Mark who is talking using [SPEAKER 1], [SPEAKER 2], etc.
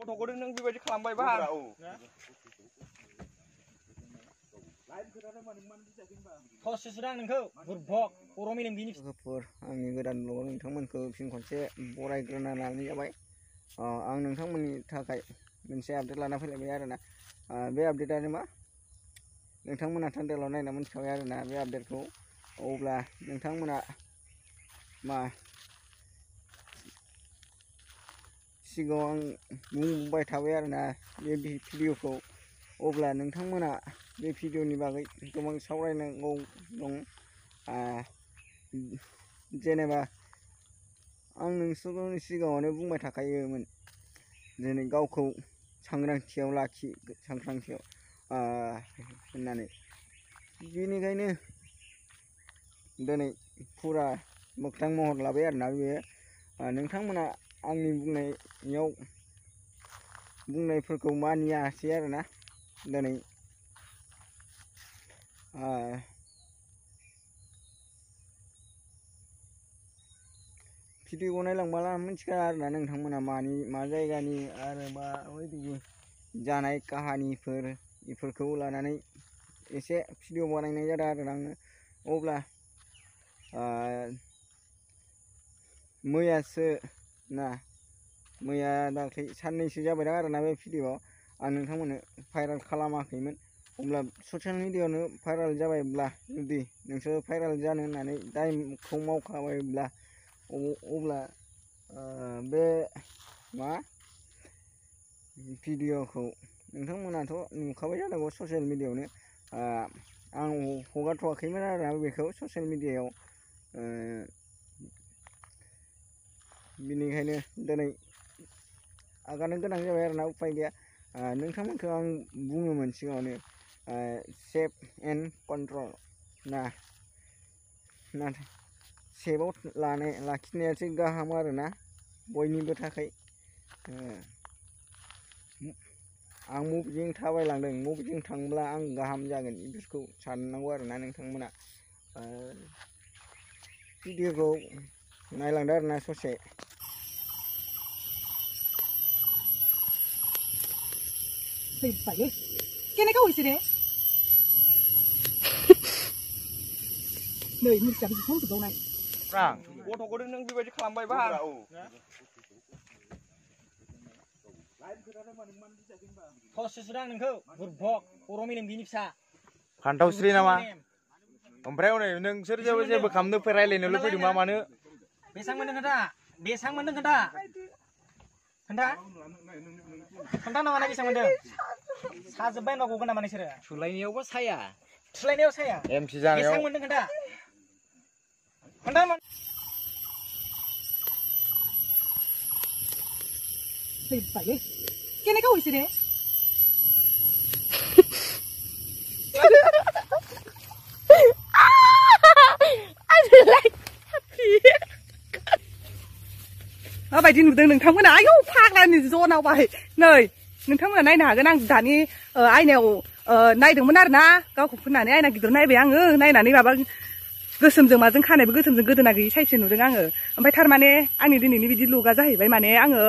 [SPEAKER 1] गथ'खौ नों बेबायदि खालामबाय बाहा आंनि गोदान ब्लगाव नोंथांमोनखौ फिन खनसे बरायग्रोना लानाय जाबाय। आं नोंथांमोननि थाखाय मोनसे आपडेट लाना फैलायबाय आरोना। बे आपडेटआनो मा नोंथांमोना थान्दैलाव नायना मोनथिखाबाय आरोना बे आपडेटखौ। अब्ला नोंथांमोना मा सिगाङाव आं बुंबाय थाबाय आरोना बे भिडिअखौ। अब्ला नोंथांमोना बे भिडिअनि बागै गोबां सावरायनांगौ दं। जेनेबा आं नोंसोरनि सिगाङावनो बुंबाय थाखायोमोन दिनै गावखौ सांग्रांथियाव लाखि होननानै। बेनिखायनो दिनै फुरा मोगथां महर लाबाय आरोना बेयो। नोंथांमोना आंनि बुंनायफोरखौ मानियासै आरोना दिनै। भिडिअखौ नायलांबा मिथिगोन आरोना नोंथांमोना मा जायगानि आरो माबायदि जानाय काहानिफोर बेफोरखौ लानानै एसे भिडिअ बानायनाय जादों आरोना आङो। अब्ला मैया दाख्लै साननैसो जाबाय आरोना बे भिडिअ आं नोंथांमोननो भाइरेल खालामाखैमोन। अब्ला ससियेल मिडियायावनो भाइरेल जाबायब्ला, जुदि नोंसोर भाइरेल जानो होननानै दायखौ मावखाबायब्ला, अब्ला बे भिडिअखौ नोंथांमोनाथ' नुखाबाय जानांगौ ससियेल मिडियायावनो। आं हगारथ'वाखैमोन आरोना बेखौ ससियेल मिडियायाव। बिनिखायनो दिनै आगारनो गोनां जाबाय आरोना, उफाय गैया। नोंथांमोनखौ आं बुङोमोन सिगाङावनो सेफ एन्ड कन्ट्रल नाथाय सेफआव लाखिनायासो गाहाम आरोना बयनिबो थाखाय। आं बबेजों थाबायलांदों, बबेजों थांब्ला आं गाहाम जागोन बेफोरखौ साननांगौ आरोना नोंथांमोना। भिडिअखौ नायलांदो आरोना ससे।
[SPEAKER 2] केनेका होइसे रे नै मुरसिया बिदि संजोबबावनाय
[SPEAKER 1] गथ'खौ नों बेबायदि खालामबाय बाहा
[SPEAKER 3] फान्थावस्रि नामा? ओमफ्राय उनाव नोंसोर जेबो खालामनो रायलायनोल' फैदों मा मानो?
[SPEAKER 2] बेसां मोनदों खोन्था नामा बेसां मोनदों? साजोब्बाय होनबा गगोन नामा नोंसोरो?
[SPEAKER 3] थुलायनायावबो साया एमसि जानायाव
[SPEAKER 2] बेसां मोनदों खोन्था केनेका होइसे रे माबायदि नुदों नोंथांमोना? आयौ फाग्लानि जनावबाय। नै नोंथांमोना नायनो हागोन, आं दानि आयनायाव नायदोंमोन आरोना गावखौ फुननानै। आयना गिदिर नायबाय आङो, नायनानै माबा गोसोमजों माजों खानायबो गोसोमजों गोदोना गैयि साइससो नुदों आङो। ओमफ्राय थारमाने आंनि दिनैनि बिदि लुकआ जाहैबाय, माने आङो